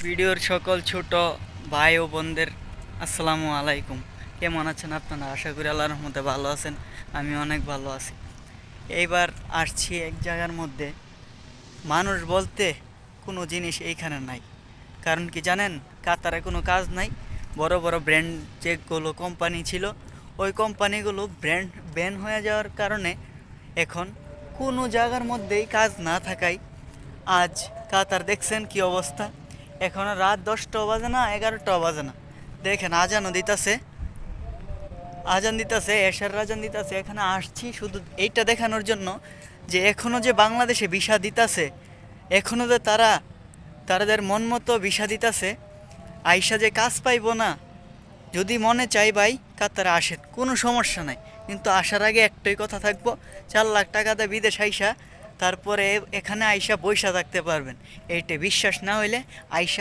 ভিডিওর সকল ছোট ভাই ও বোনদের আসসালামু আলাইকুম। কেমন আছেন আপনারা? আশা করি আল্লাহর রহমতে ভালো আছেন। আমি অনেক ভালো আছি। এইবার আসছি এক জায়গার মধ্যে, মানুষ বলতে কোনো জিনিস এইখানে নাই। কারণ কি জানেন? কাতারে কোনো কাজ নাই। বড় বড় ব্র্যান্ড যেগুলো কোম্পানি ছিল, ওই কোম্পানিগুলো ব্যান হয়ে যাওয়ার কারণে এখন কোনো জায়গার মধ্যেই কাজ না থাকায় আজ কাতার দেখছেন কি অবস্থা। এখন রাত 10টাও বাজে না, 11টাও বাজে না, দেখেন আজানও দিতেছে, আজান দিতেছে, এশার আজান দিতেছে। এখানে আসছি শুধু এইটা দেখানোর জন্য যে এখনও যে বাংলাদেশে ভিসা দিতেছে, এখনও যে তাদের মন মতো ভিসা দিতেছে, আইসা যে কাজ পাইবো না। যদি মনে চাই ভাই কাতারে আসেন, কোনো সমস্যা নাই, কিন্তু আসার আগে একটাই কথা থাকবো, 4 লাখ টাকাতে বিদেশ আইসা তারপরে এখানে আইসা বইসা থাকতে পারবেন। এইটা বিশ্বাস না হইলে আইসা